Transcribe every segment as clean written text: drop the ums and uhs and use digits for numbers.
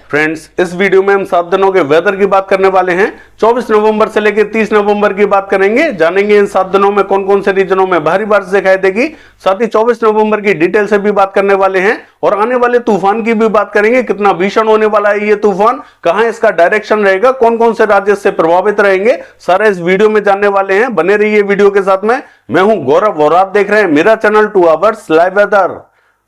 Friends, इस video में हम 7 दिनों के वेदर की बात करने वाले हैं। 24 नवंबर से लेकर 30 नवंबर की बात करेंगे। जानेंगे इन 7 दिनों में कौन कौन से रीजनों में भारी बारिश दिखाई देगी। साथ ही 24 नवंबर की डिटेल से भी बात करने वाले हैं और आने वाले तूफान की भी बात करेंगे। कितना भीषण होने वाला है ये तूफान, कहां इसका डायरेक्शन रहेगा, कौन कौन से राज्य से प्रभावित रहेंगे, सारा इस वीडियो में जानने वाले हैं। बने रहिए वीडियो के साथ में। मैं हूं गौरव और आप देख रहे हैं मेरा चैनल 2 आवर्स लाइव वेदर।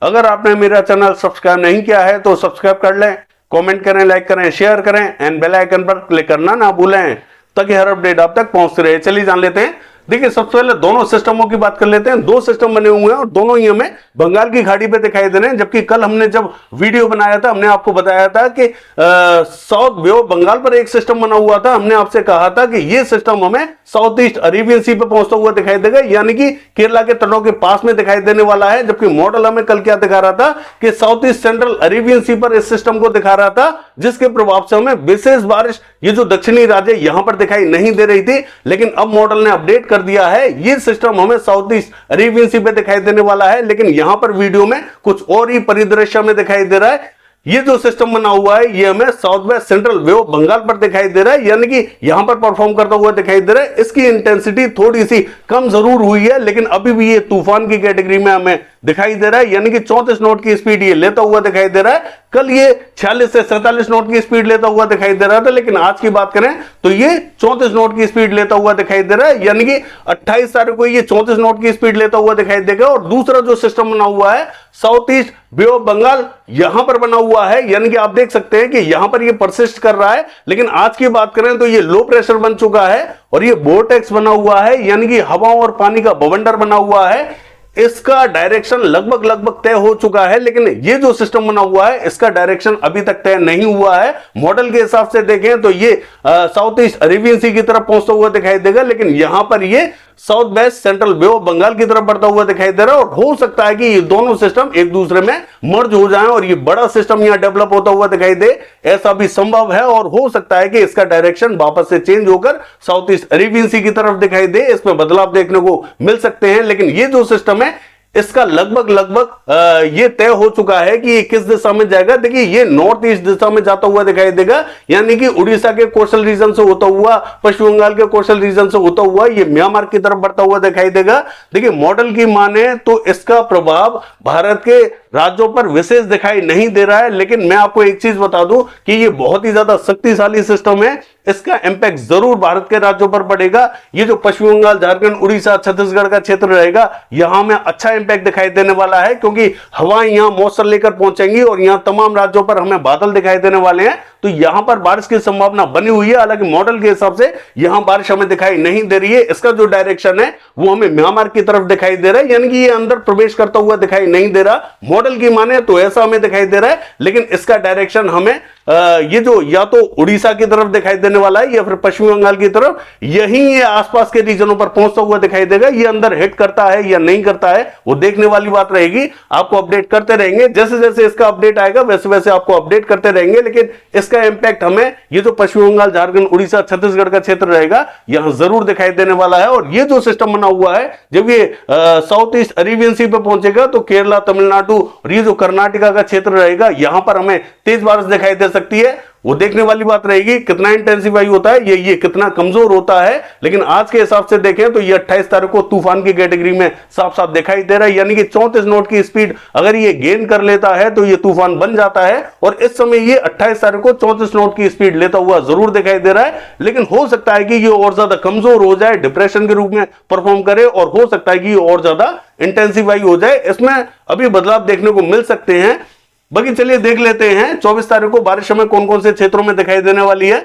अगर आपने मेरा चैनल सब्सक्राइब नहीं किया है तो सब्सक्राइब कर लें, कमेंट करें, लाइक करें, शेयर करें एंड बेल आइकन पर क्लिक करना ना भूलें ताकि हर अपडेट आप तक पहुंचते रहे। चलिए जान लेते हैं। देखिए, सबसे पहले दोनों सिस्टमों की बात कर लेते हैं। 2 सिस्टम बने हुए हैं और दोनों ही हमें बंगाल की खाड़ी पे दिखाई दे रहे हैं। जबकि कल हमने जब वीडियो बनाया था हमने आपको बताया था कि साउथ बे ऑफ बंगाल पर एक सिस्टम बना हुआ था। हमने आपसे कहा था कि ये सिस्टम हमें साउथ ईस्ट अरेबियन सी पे पहुंचता हुआ दिखाई देगा, यानी कि केरला के तटों के पास में दिखाई देने वाला है। जबकि मॉडल हमें कल क्या दिखा रहा था कि साउथ ईस्ट सेंट्रल अरेबियन सी पर इस सिस्टम को दिखा रहा था, जिसके प्रभाव से हमें विशेष बारिश ये जो दक्षिणी राज्य यहां पर दिखाई नहीं दे रही थी। लेकिन अब मॉडल ने अपडेट कर दिया है, ये सिस्टम हमें साउथ ईस्ट अरेबियन सी पे दिखाई देने वाला है। लेकिन यहां पर वीडियो में कुछ और ही परिदृश्य में दिखाई दे रहा है। ये जो सिस्टम बना हुआ है ये हमें south west central Bay of Bengal पर दिखाई दे रहा है, यानी कि यहां पर परफॉर्म करता हुआ दिखाई दे रहा है। इसकी इंटेंसिटी थोड़ी सी कम जरूर हुई है, लेकिन अभी भी ये तूफान की कैटेगरी में हमें दिखाई दे रहा है, यानी कि 34 नॉट की स्पीड ये लेता हुआ दिखाई दे रहा है। कल ये 46 से 47 नॉट की स्पीड लेता हुआ दिखाई दे रहा था, लेकिन आज की बात करें तो ये 34 नॉट की स्पीड लेता हुआ दिखाई दे रहा है, यानी कि 28 तारीख को ये 34 नॉट की स्पीड लेता हुआ दिखाई देगा। और दूसरा जो सिस्टम बना हुआ है south east Bay of Bengal यहां पर बना हुआ है, यानी कि आप देख सकते हैं कि यहां पर ये परसिस्ट कर रहा है। लेकिन आज की बात करें तो ये लो प्रेशर बन चुका है और ये वोर्टेक्स बना हुआ है, यानी कि हवाओं और पानी का बवंडर बना हुआ है। इसका डायरेक्शन लगभग तय हो चुका है, लेकिन ये जो सिस्टम बना हुआ है इसका डायरेक्शन अभी तक तय नहीं हुआ है। मॉडल के हिसाब से देखें तो ये साउथ ईस्ट अरेबियन सी की तरफ पहुंचता हुआ दिखाई देगा, लेकिन यहां पर ये south west central Bay of Bengal की तरफ बढ़ता हुआ दिखाई दे रहा है। और हो सकता है कि ये दोनों सिस्टम एक दूसरे में मर्ज हो जाएं और ये बड़ा सिस्टम यहां डेवलप होता हुआ दिखाई दे, ऐसा भी संभव है। और हो सकता है कि इसका डायरेक्शन वापस से चेंज होकर साउथ ईस्ट अरेबियन सी की तरफ दिखाई दे, इसमें बदलाव देखने को मिल सकते हैं। लेकिन ये जो सिस्टम है इसका लगभग ये तय हो चुका है कि ये किस दिशा में जाएगा। देखिए, ये नॉर्थ ईस्ट दिशा में जाता हुआ दिखाई देगा, यानी कि उड़ीसा के कोस्टल रीजन से होता हुआ, पश्चिम बंगाल के कोस्टल रीजन से होता हुआ ये म्यांमार की तरफ बढ़ता हुआ दिखाई देगा। देखिए, मॉडल की माने तो इसका प्रभाव भारत के राज्यों पर विशेष दिखाई नहीं दे रहा है। लेकिन मैं आपको एक चीज बता दूं कि ये बहुत ही ज्यादा शक्तिशाली सिस्टम है, इसका इंपैक्ट जरूर भारत के राज्यों पर पड़ेगा। ये जो पश्चिम बंगाल, झारखंड, उड़ीसा, छत्तीसगढ़ का क्षेत्र रहेगा यहां में अच्छा इंपैक्ट दिखाई देने वाला है, क्योंकि हवाएं यहां मॉइस्चर लेकर पहुंचेंगी और यहां तमाम राज्यों पर हमें बादल दिखाई देने वाले हैं। तो यहां पर बारिश की संभावना बनी हुई है। हालांकि मॉडल के हिसाब से यहां बारिश हमें दिखाई नहीं दे रही है। इसका जो डायरेक्शन है वो हमें म्यांमार की तरफ दिखाई दे रहा है, यानी कि ये अंदर प्रवेश करता हुआ दिखाई नहीं दे रहा। मॉडल की माने तो ऐसा हमें दिखाई दे रहा है, लेकिन इसका डायरेक्शन हमें ये जो या तो उड़ीसा की तरफ दिखाई देने वाला है या फिर पश्चिम बंगाल की तरफ, यहीं ये आसपास के रीजनों पर पहुंचता हुआ दिखाई देगा। ये अंदर हिट करता है या नहीं करता है वो देखने वाली बात रहेगी। आपको अपडेट करते रहेंगे, जैसे जैसे इसका अपडेट आएगा वैसे वैसे आपको अपडेट करते रहेंगे। लेकिन इसका इंपैक्ट हमें ये जो पश्चिम बंगाल, झारखंड, उड़ीसा, छत्तीसगढ़ का क्षेत्र रहेगा यहां जरूर दिखाई देने वाला है। और ये जो सिस्टम बना हुआ है जब ये साउथ ईस्ट अरेबियन सी पे पहुंचेगा तो केरला, तमिलनाडु और ये जो कर्नाटका का क्षेत्र रहेगा यहां पर हमें तेज बारिश दिखाई दे सकती है। वो देखने वाली बात रहेगी कितना इंटेंसिफाई होता है, ये कितना कमजोर होता है। लेकिन आज के हिसाब से देखें तो ये 28 तारीख को तूफान की कैटेगरी में साफ साफ दिखाई दे रहा है, यानी कि 34 नॉट की स्पीड अगर ये गेन कर लेता है तो ये तूफान बन जाता है। और इस समय ये 28 तारीख को 34 नॉट की स्पीड लेता हुआ जरूर दिखाई दे रहा है, लेकिन हो सकता है कि ये और ज्यादा कमजोर हो जाए, डिप्रेशन के रूप में परफॉर्म करे, और हो सकता है कि ये और ज्यादा इंटेंसिफाई हो जाए। इसमें अभी बदलाव देखने को मिल सकते हैं। बाकी चलिए देख लेते हैं 24 तारीख को बारिश हमें कौन कौन से क्षेत्रों में दिखाई देने वाली है।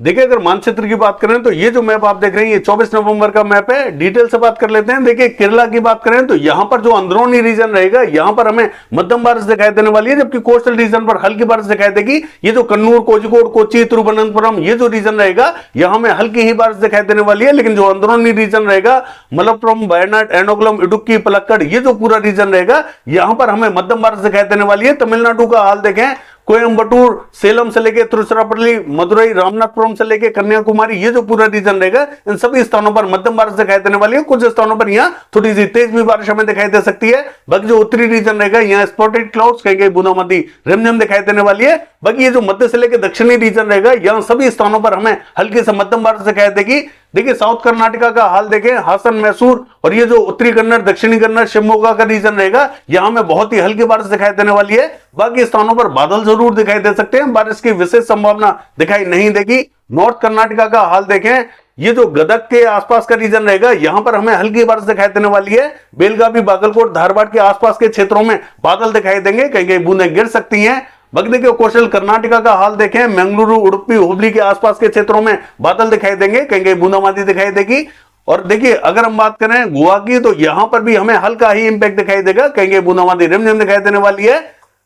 देखिए, अगर मानचित्र की बात करें तो ये जो मैप आप देख रहे हैं ये 24 नवंबर का मैप है। डिटेल से बात कर लेते हैं। देखिए, केरला की बात करें तो यहां पर जो अंदरूनी रीजन रहेगा यहां पर हमें मध्यम बारिश दिखाई देने वाली है, जबकि कोस्टल रीजन पर हल्की बारिश दिखाई देगी। ये जो कन्नूर, कोझिकोड, कोच्चि, तिरुवनंतपुरम ये जो रीजन रहेगा यहां में हल्की ही बारिश दिखाई देने वाली है। लेकिन जो अंदरूनी रीजन रहेगा मलप्पुरम, वायनाड, एर्नाकुलम, इडुक्की, पलक्कड़ ये जो पूरा रीजन रहेगा यहां पर हमें मध्यम बारिश दिखाई देने वाली है। तमिलनाडु का हाल देखें, कोयम्बटूर, सेलम से लेके तिरुचिरापल्ली, मदुरई, रामनाथपुरम से लेके कन्याकुमारी, ये जो पूरा रीजन रहेगा इन सभी स्थानों पर मध्यम बारिश दिखाई देने वाली है। कुछ स्थानों पर यहाँ थोड़ी सी तेज भी बारिश हमें दिखाई दे सकती है। बाकी जो उत्तरी रीजन रहेगा यहाँ स्पॉटेड क्लाउड्स, कहीं कहीं बूंदाबांदी रिमझिम दिखाई देने वाली है। बाकी ये जो मध्य से लेकर दक्षिणी रीजन रहेगा यहाँ सभी स्थानों पर हमें हल्की से मध्यम बारिश दिखाई देगी। देखिए साउथ कर्नाटका का हाल देखें, हासन, मैसूर और ये जो उत्तरी कन्नड़, दक्षिणी कन्नड़, शिवमोगा का रीजन रहेगा यहां में बहुत ही हल्की बारिश दिखाई देने वाली है। बाकी स्थानों पर बादल जरूर दिखाई दे सकते हैं, बारिश की विशेष संभावना दिखाई नहीं देगी। नॉर्थ कर्नाटका का हाल देखें, ये जो गदग के आसपास का रीजन रहेगा यहां पर हमें हल्की बारिश दिखाई देने वाली है। बेलगावी, बागलकोट, धारवाड़ के आसपास के क्षेत्रों में बादल दिखाई देंगे, कहीं कहीं बूंदें गिर सकती हैं। बाकी देखिए कौशल कर्नाटका का हाल देखें, मंगलुरु, उडुपी, हुबली के आसपास के क्षेत्रों में बादल दिखाई देंगे, कहीं कहीं बूंदाबांदी दिखाई देगी। और देखिए अगर हम बात करें गोवा की तो यहां पर भी हमें हल्का ही इंपैक्ट दिखाई देगा, कहीं कहीं बूंदाबांदी रिमझिम दिखाई देने वाली है।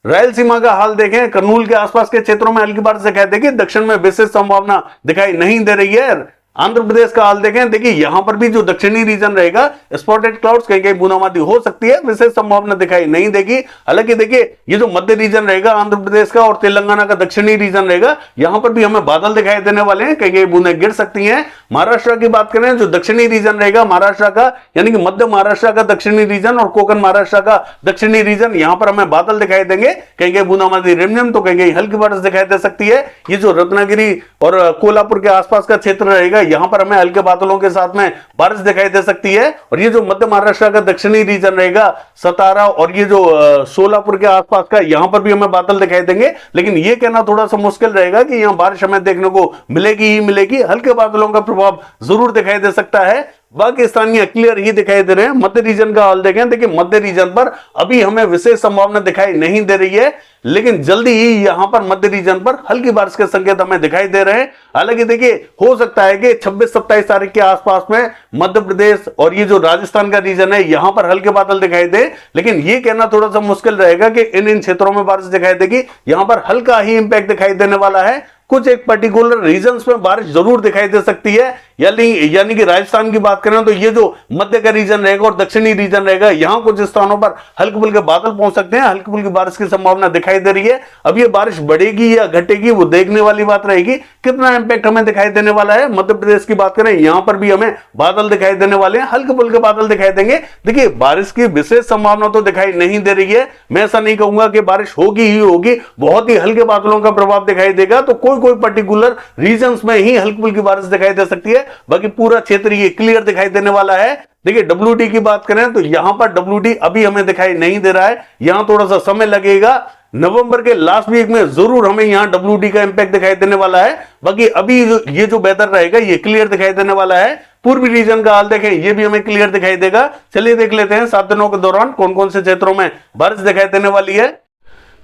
रायलसीमा का हाल देखें, कर्नूल के आसपास के क्षेत्रों में हल्की बारिश दिखाई देगी, दक्षिण में विशेष संभावना दिखाई नहीं दे रही है। आंध्र प्रदेश का हाल देखें, देखिए यहां पर भी जो दक्षिणी रीजन रहेगा स्पॉटेड क्लाउड्स, कहीं कहीं बूंदाबांदी हो सकती है, विशेष संभावना दिखाई नहीं देगी। हालांकि देखिए ये जो मध्य रीजन रहेगा आंध्र प्रदेश का और तेलंगाना का दक्षिणी रीजन रहेगा यहां पर भी हमें बादल दिखाई देने वाले हैं, कहीं कहीं बूंदें गिर सकती हैं। महाराष्ट्र की बात करें, जो दक्षिणी रीजन रहेगा महाराष्ट्र का, यानी कि मध्य महाराष्ट्र का दक्षिणी रीजन और कोकण महाराष्ट्र का दक्षिणी रीजन, यहां पर हमें बादल दिखाई देंगे, कहीं कहीं बूंदाबांदी रिमझिम तो कहीं कहीं हल्की बारिश दिखाई दे सकती है। ये जो रत्नागिरी और कोल्हापुर के आसपास का क्षेत्र रहेगा यहां पर हमें हल्के बादलों के साथ में बारिश दिखाई दे सकती है। और ये जो मध्य महाराष्ट्र का दक्षिणी रीजन रहेगा, सतारा और ये जो सोलापुर के आसपास का, यहां पर भी हमें बादल दिखाई देंगे, लेकिन ये कहना थोड़ा सा मुश्किल रहेगा कि यहां बारिश हमें देखने को मिलेगी ही मिलेगी। हल्के बादलों का प्रभाव जरूर दिखाई दे सकता है। बाकी स्थानीय क्लियर ही दिखाई दे रहे हैं। मध्य रीजन का हाल देखें, देखिए मध्य रीजन पर अभी हमें विशेष संभावना दिखाई नहीं दे रही है, लेकिन जल्दी ही यहां पर मध्य रीजन पर हल्की बारिश के संकेत हमें दिखाई दे रहे हैं। हालांकि देखिए हो सकता है कि 26-27 तारीख के आसपास में मध्य प्रदेश और ये जो राजस्थान का रीजन है यहां पर हल्के बादल दिखाई दे, लेकिन ये कहना थोड़ा सा मुश्किल रहेगा कि इन क्षेत्रों में बारिश दिखाई देगी। यहां पर हल्का ही इंपैक्ट दिखाई देने वाला है। कुछ एक पर्टिकुलर रीजन्स में बारिश जरूर दिखाई दे सकती है, यानी कि राजस्थान की बात करें तो ये जो मध्य का रीजन रहेगा और दक्षिणी रीजन रहेगा यहां कुछ स्थानों पर हल्के फुल्के बादल पहुंच सकते हैं, हल्की फुल्की बारिश की संभावना दिखाई दे रही है। अब ये बारिश बढ़ेगी या घटेगी वो देखने वाली बात रहेगी। कितना इंपैक्ट हमें दिखाई देने वाला है, मध्य प्रदेश की बात करें यहां पर भी हमें बादल दिखाई देने वाले हैं, हल्के फुल्के बादल दिखाई देंगे। देखिए बारिश की विशेष संभावना तो दिखाई नहीं दे रही है, मैं ऐसा नहीं कहूंगा कि बारिश होगी ही होगी, बहुत ही हल्के बादलों का प्रभाव दिखाई देगा। तो कोई पर्टिकुलर रीजन्स में ही हल्की फुल्की बारिश दिखाई दे सकती है, बाकी पूरा क्षेत्र ये क्लियर दिखाई देने वाला है। देखिए WT की बात करें तो यहां पर WT अभी हमें दिखाई नहीं दे रहा है, यहां थोड़ा सा समय लगेगा। नवंबर के लास्ट वीक में जरूर हमें यहां WT का इंपैक्ट दिखाई देने वाला है। बाकी अभी ये जो वेदर रहेगा ये क्लियर दिखाई देने वाला है। पूर्वी रीजन का हाल देखें, ये भी हमें क्लियर दिखाई देगा। चलिए देख लेते हैं 7 दिनों के दौरान कौन कौन से क्षेत्रों में बारिश दिखाई देने वाली है।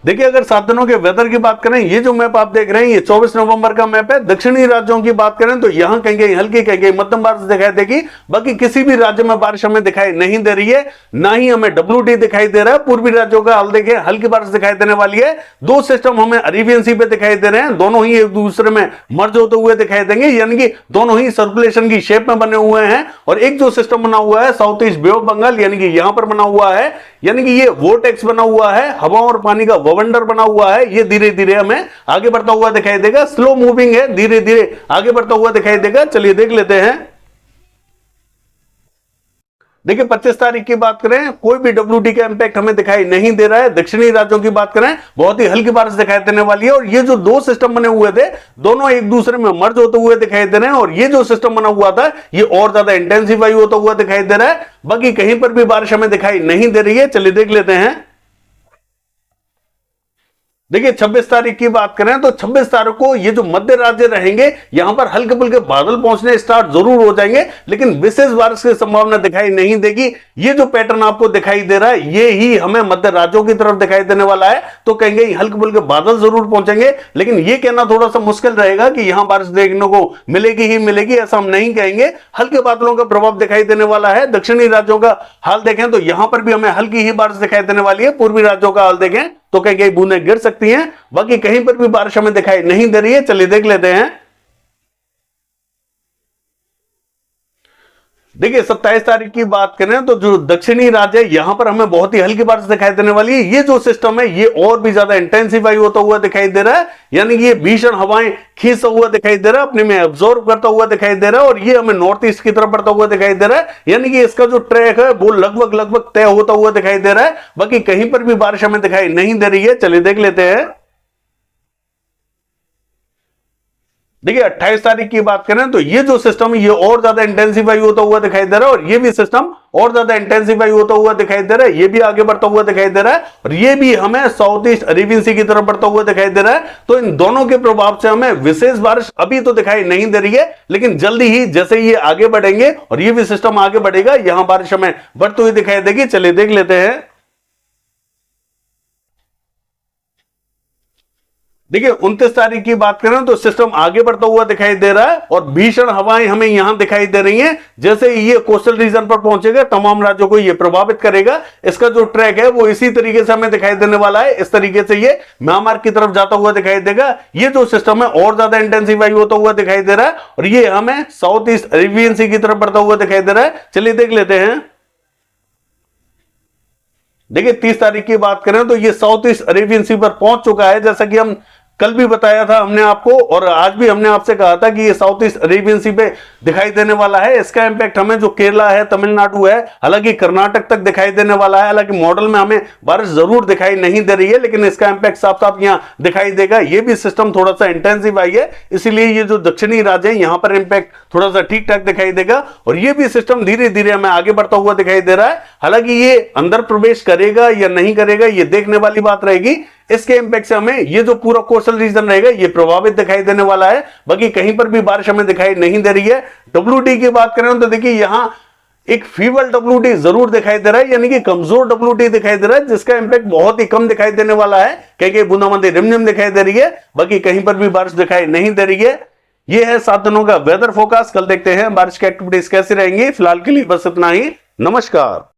देखिए अगर 7 दिनों के वेदर की बात करें, ये जो मैप आप देख रहे हैं ये 24 नवंबर का मैप है। दक्षिणी राज्यों की बात करें तो यहां कहीं कहीं हल्की, कहीं कहीं मध्यम बारिश दिखाई देगी। बाकी किसी भी राज्य में बारिश हमें दिखाई नहीं दे रही है, ना ही हमें WT दिखाई दे रहा है। पूर्वी राज्यों का हाल देखें, हल्की बारिश दिखाई देने वाली है। 2 सिस्टम हमें अरेबियन सी पे दिखाई दे रहे हैं, दोनों ही एक दूसरे में मर्ज होते हुए दिखाई देंगे, यानी कि दोनों ही सर्कुलेशन की शेप में बने हुए हैं। और एक जो सिस्टम बना हुआ है south east Bay of Bengal, यानी कि यहां पर बना हुआ है, यानी कि ये वोर्टेक्स बना हुआ है, हवा और पानी का ववंडर बना हुआ है। ये धीरे धीरे हमें आगे बढ़ता हुआ दिखाई देगा, स्लो मूविंग है, धीरे धीरे आगे बढ़ता हुआ दिखाई देगा। चलिए देख लेते हैं। देखिए 25 तारीख की बात करें, कोई भी WT का इंपैक्ट हमें दिखाई नहीं दे रहा है। दक्षिणी राज्यों की बात करें, बहुत ही हल्की बारिश दिखाई देने वाली है। और ये जो 2 सिस्टम बने हुए थे दोनों एक दूसरे में मर्ज होते हुए दिखाई दे रहे हैं, और ये जो सिस्टम बना हुआ था ये और ज्यादा इंटेंसिफाई होता हुआ दिखाई दे रहा है। बाकी कहीं पर भी बारिश हमें दिखाई नहीं दे रही है। चलिए देख लेते हैं। देखिए 26 तारीख की बात करें तो 26 तारीख को ये जो मध्य राज्य रहेंगे यहां पर हल्के फुल्के बादल पहुंचने स्टार्ट जरूर हो जाएंगे, लेकिन विशेष बारिश की संभावना दिखाई नहीं देगी। ये जो पैटर्न आपको दिखाई दे रहा है ये ही हमें मध्य राज्यों की तरफ दिखाई देने वाला है। तो कहेंगे हल्के फुल्के बादल जरूर पहुंचेंगे, लेकिन ये कहना थोड़ा सा मुश्किल रहेगा कि यहां बारिश देखने को मिलेगी ही मिलेगी, ऐसा हम नहीं कहेंगे। हल्के बादलों का प्रभाव दिखाई देने वाला है। दक्षिणी राज्यों का हाल देखें तो यहां पर भी हमें हल्की ही बारिश दिखाई देने वाली है। पूर्वी राज्यों का हाल देखें तो कहीं कहीं बूंदें गिर सकती हैं, बाकी कहीं पर भी बारिश हमें दिखाई नहीं दे रही है। चलिए देख लेते हैं। देखिए 27 तारीख की बात करें तो जो दक्षिणी राज्य है यहां पर हमें बहुत ही हल्की बारिश दिखाई देने वाली है। ये जो सिस्टम है ये और भी ज्यादा इंटेंसिफाई होता हुआ दिखाई दे रहा है, यानी कि ये भीषण हवाएं खींचता हुआ दिखाई दे रहा है, अपने में एब्जॉर्ब करता हुआ दिखाई दे रहा है, और ये हमें नॉर्थ ईस्ट की तरफ बढ़ता हुआ दिखाई दे रहा है, यानी कि इसका जो ट्रैक है वो लगभग तय होता हुआ दिखाई दे रहा है। बाकी कहीं पर भी बारिश हमें दिखाई नहीं दे रही है। चलिए देख लेते हैं। देखिए 28 तारीख की बात करें तो ये जो सिस्टम है ये और ज्यादा इंटेंसिफाई होता हुआ दिखाई दे रहा है, और ये भी सिस्टम और ज्यादा इंटेंसिफाई होता हुआ दिखाई दे रहा है। ये भी आगे बढ़ता हुआ दिखाई दे रहा है, और ये भी हमें साउथ ईस्ट अरेबियन सी की तरफ बढ़ता हुआ दिखाई दे रहा है। तो इन दोनों के प्रभाव से हमें विशेष बारिश अभी तो दिखाई नहीं दे रही है, लेकिन जल्दी ही जैसे ये आगे बढ़ेंगे और ये भी सिस्टम आगे बढ़ेगा, यहां बारिश हमें बढ़ती हुई दिखाई देगी। चलिए देख लेते हैं। देखिए 29 तारीख की बात करें तो सिस्टम आगे बढ़ता हुआ दिखाई दे रहा है, और भीषण हवाएं हमें यहां दिखाई दे रही हैं। जैसे ही ये कोस्टल रीजन पर पहुंचेगा तमाम राज्यों को ये प्रभावित करेगा। इसका जो ट्रैक है वो इसी तरीके से हमें दिखाई देने वाला है। इस तरीके से ये म्यांमार की तरफ जाता हुआ दिखाई देगा। ये जो सिस्टम है और ज्यादा इंटेंसिफाई होता हुआ दिखाई दे रहा है, और ये हमें साउथ ईस्ट अरेबियन सी की तरफ बढ़ता हुआ दिखाई दे रहा है। चलिए देख लेते हैं। देखिए 30 तारीख की बात करें तो ये साउथ ईस्ट अरेबियन सी पर पहुंच चुका है, जैसा कि हम कल भी बताया था हमने आपको, और आज भी हमने आपसे कहा था कि ये साउथ ईस्ट अरेबियन सी पे दिखाई देने वाला है। इसका इंपैक्ट हमें जो केरला है, तमिलनाडु है, हालांकि कर्नाटक तक दिखाई देने वाला है। हालांकि मॉडल में हमें बारिश जरूर दिखाई नहीं दे रही है, लेकिन इसका इंपैक्ट साफ साफ यहां दिखाई देगा। ये भी सिस्टम थोड़ा सा इंटेंसिफाई है, इसीलिए ये जो दक्षिणी राज्य है यहां पर इंपैक्ट थोड़ा सा ठीक ठाक दिखाई देगा, और ये भी सिस्टम धीरे धीरे हमें आगे बढ़ता हुआ दिखाई दे रहा है। हालांकि ये अंदर प्रवेश करेगा या नहीं करेगा ये देखने वाली बात रहेगी। इसके इंपैक्ट से हमें ये जो पूरा कोस्टल रीजन रहेगा ये प्रभावित दिखाई देने वाला है। बाकी कहीं पर भी बारिश हमें दिखाई नहीं दे रही है। WD की बात करें तो देखिए यहां एक फीबल WD जरूर दिखाई दे रहा है, यानी कि कमजोर WD दिखाई दे रहा है, जिसका इंपैक्ट बहुत ही कम दिखाई देने वाला है। क्योंकि बूंदाबांदी रिमझिम दिखाई दे रही है, बाकी कहीं पर भी बारिश दिखाई नहीं दे रही है। यह है 7 दिनों का वेदर फोरकास्ट। कल देखते हैं बारिश की एक्टिविटीज कैसी रहेंगी। फिलहाल के लिए बस इतना ही। नमस्कार।